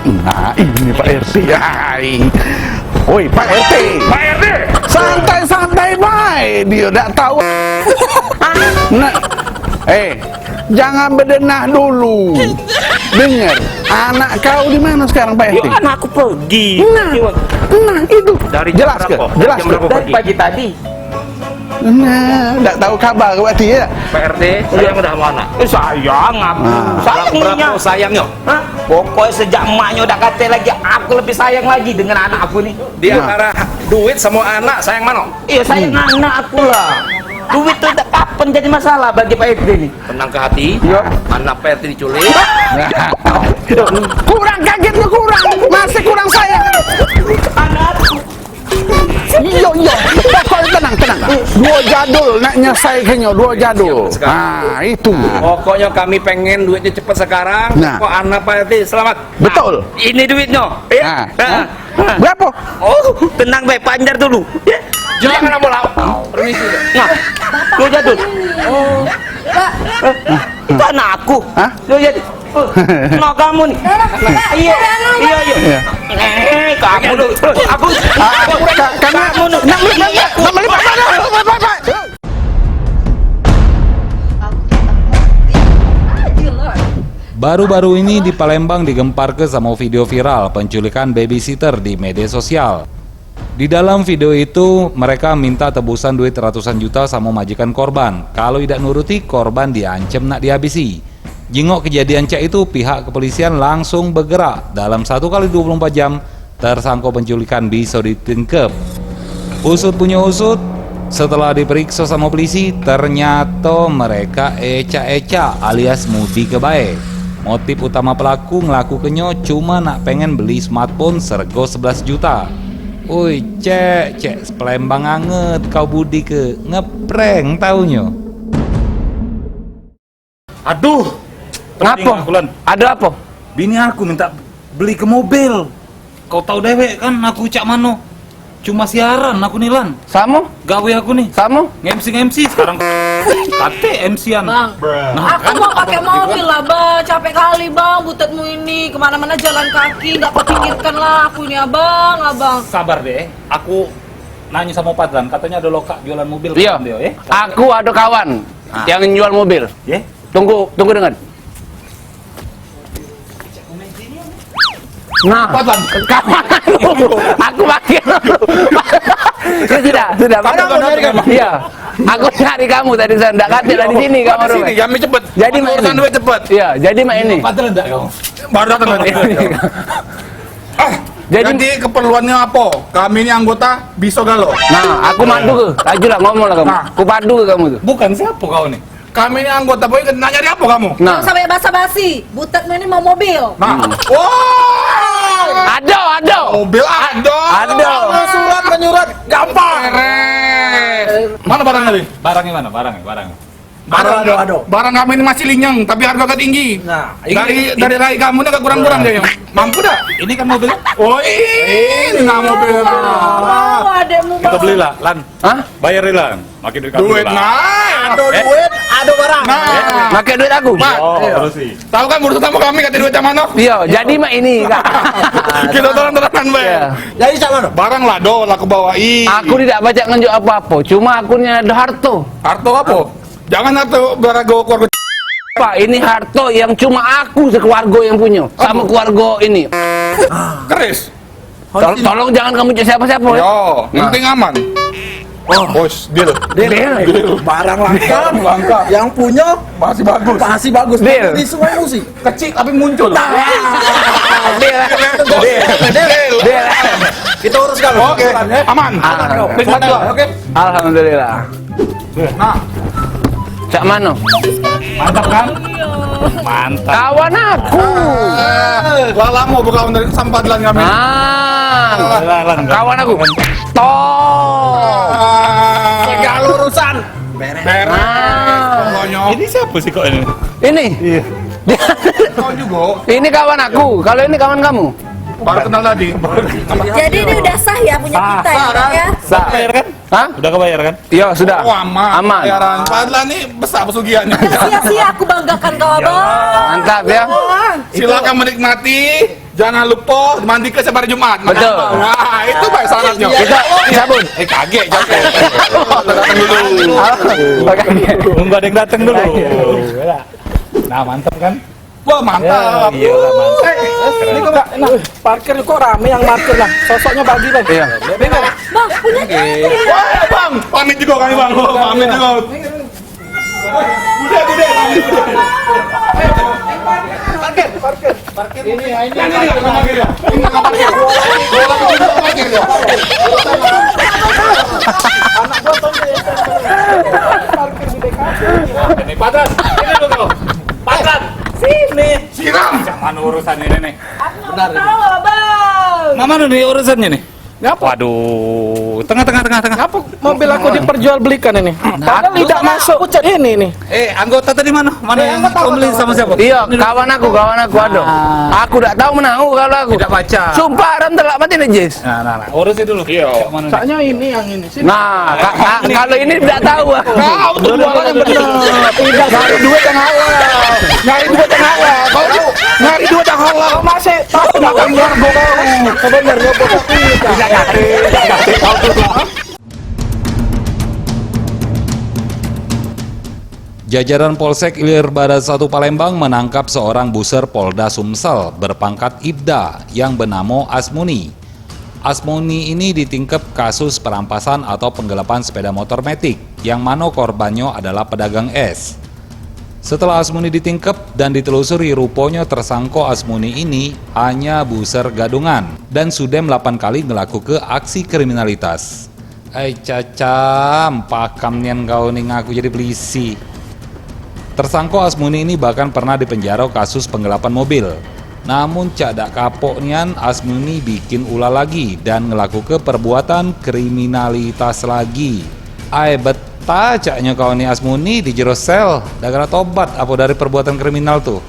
Nah, ini Pak RT. Woi, Pak RT. Pak RT. Santai-santai baik. Dia tak tahu. Nah, jangan berdenah dulu. Dengar, anak kau di mana sekarang Pak RT? Anakku pergi. Nah, itu. Dari jelas ke? Jelas ke? Dari pagi tadi. Nah, tak tahu kabar berarti ya. Pak RT, sayang udah mana? Sayang aku. Sayangnya. Sayangnya. Hah? Pokoknya sejak emaknya udah kata lagi, aku lebih sayang lagi dengan anak aku nih. Di antara duit sama anak, sayang mana? Iya, sayang anak aku lah. Duit itu udah kapan jadi masalah bagi Pak RT nih? Tenang ke hati. Iya. Anak Pak RT diculik. Kurang kaget lu, kurang. Masih kurang sayang. Anakku. Iya. Pokoknya tenang. Dua jadul nak nyelesaikannya, dua jadul. Nah, itu. Pokoknya kami pengen duitnya cepat sekarang. Nah. Kok anak Pak RT selamat. Betul. Nah, ini duitnya. Ya. Berapa? Oh, tenang baik, panjar dulu. Ya. Jangan mau lauk. Permisi. Nah, dua jadul. Oh. Itu anak aku. Hah? Dua jadul. Nah, kamu nih. Iya. Kamu dulu. Aku. Kamu dulu. Baru-baru ini di Palembang digemparkan sama video viral penculikan babysitter di media sosial. Di dalam video itu mereka minta tebusan duit ratusan juta sama majikan korban. Kalau tidak nuruti, korban diancam nak dihabisi. Jingok kejadian cek itu, pihak kepolisian langsung bergerak. Dalam 1 kali 24 jam, tersangka penculikan bisa ditangkap. Usut punya usut, setelah diperiksa sama polisi, ternyata mereka eca-eca alias mudi kebaik. Motif utama pelaku ngelakukannya cuma nak pengen beli smartphone sergo 11 juta. Woi, cek, Palembang anget kau budi ke ngeprank taunya. Aduh, Ngapa? Ada apa? bini aku minta beli ke mobil. Kau tahu dewek kan aku cak mano. Cuma siaran aku nilan. Sama? Gawe aku nih. Sama? MC sekarang. Kate MC-an. Bang, Nah, aku mau pakai mobil lah bang, capek kali bang, butetmu ini kemana-mana jalan kaki, nggak kepikirkan lah aku ini abang. sabar deh. Aku nanya sama Padlan, katanya ada loka jualan mobil. Iya. kan dia, Aku ada kawan yang jual mobil. Ya? Tunggu dengar. Nah, kawan aku pakai. Sudah. Iya. Aku cari kamu tadi saya enggak kate di sini kamu. Sini, kami cepet. Jadi mak urusan ini. duit cepet. Iya, jadi mak ini. Padlan enggak kamu? Baru datang nanti. Jadi keperluannya apa? Kami ini anggota Biso Galo. Nah, aku madu ke. Ajulah ngomong lah kamu. Nah. Aku padu ke kamu tuh. Bukan siapa kau nih? Kami ini anggota boy, nanya di apa kamu? Nah, Sampai basa-basi, butetmu ini mau mobil. Nah, wow, ada. mobil ada. Surat menyurat gampang. Mana barangnya nih? Barangnya mana? Barangnya. Barang kami ini masih linyang, tapi harga agak tinggi. Nah, dari rai kamu ini agak kurang-kurang deh. Mampu dah? ini kan mobil. Oh ini nggak mobil. Oh, adekmu Kita bang. belilah, Lan. hah? Bayar Lan. Makin duit kamu. Duit Lan. duit, ada barang. Nah, Pakai duit aku. Pak, Oh, terus sih. tahu kan urusan sama kami kata duit yang mana? Iya, jadi mak ini Kak. Kita terang-terangan be. Iya. Jadi sama barang lah do, lah aku bawain. Aku tidak baca ngenjuk apa-apa, cuma akunnya ada harto. Harto apa? Jangan harto barago keluarga. Pak, ini harto yang cuma aku sekeluarga yang punya, sama keluarga ini. Keris. Tolong jangan kamu cek siapa-siapa ya. Yo, penting aman. Oh, bos, deal. Barang langka, yang punya Masih bagus. masih bagus. Deal. Di semua musik. Kecil tapi muncul. Deal. Deal. Kita urus kalau. Oke, aman. Oke. Alhamdulillah. Nah, Cak Mano, mantap kan? Mantap. kawan aku. Lah lama berkawan dari sampah kami. Lan. Kawan aku. Toh. Segala urusan beres. Pokoknya. Ini siapa sih kok ini? Ini. Kau juga Ini kawan aku. Kalau ini kawan kamu. baru kenal tadi. Jadi ini udah sah ya punya kita ya bang ya. Sah. Bayar kan? Hah? Udah kebayar kan? Iya, sudah. Oh, aman. Aman. Bayaran. Padahal nih besar pesugihannya. Sia-sia aku banggakan kau abang. Mantap ya. Silakan menikmati Jangan lupa mandi ke setiap hari Jumat. Betul. Nah, itu baik syaratnya. Kita sabun. Kaget jangan. Datang dulu. Nunggu ada yang datang dulu. Nah, mantap kan? Wah, mantap. Iya lah, mantap. Ini kok nah, parkir kok rame yang parkir lah. Sosoknya bagi bang. Iya. Bang, punya Wah, Bang, pamit juga kami, Bang. Pamit juga. Udah. Parkir. Ini parkir ya. Ini Patran, ini dulu. Patran, sini. Siram. Mana urusan ini nih? Benar. Tahu, Bang. Mana nih urusannya nih? Waduh, tengah. Apa mobil aku diperjualbelikan ini? Padahal tidak masuk ucat ini nih. Anggota tadi mana? Mana yang kau beli sama siapa? Iya, kawan aku ada. Aku tidak tahu menau kalau aku. Tidak baca. Sumpah ram telak mati nih, Jis. Nah, urusin dulu. Iya. Mana nih? Saknya ini yang ini. Sini. Nah, kalau ini tidak tahu aku. Kau tuh jualan yang benar. Tidak Nyari duit yang halal. Kau tuh nyari duit yang halal. Kau masih tahu makan warga kau. Sebenarnya bocah kita. Jajaran Polsek Ilir Barat 1 Palembang menangkap seorang buser Polda Sumsel berpangkat Ibda yang bernama Asmuni. Asmuni ini ditingkep kasus perampasan atau penggelapan sepeda motor metik, yang mana korbannya adalah pedagang es. Setelah Asmuni ditingkep dan ditelusuri, rupanya tersangka Asmuni ini hanya buser gadungan dan sudah 8 kali ngelaku ke aksi kriminalitas. Cacam, pakamnian kau nih ngaku jadi polisi. Tersangka Asmuni ini bahkan pernah dipenjara kasus penggelapan mobil. Namun cadak kapok nian Asmuni bikin ulah lagi dan ngelaku ke perbuatan kriminalitas lagi. Betah caknya kau nih Asmuni di jero sel, gara tobat apa dari perbuatan kriminal tuh.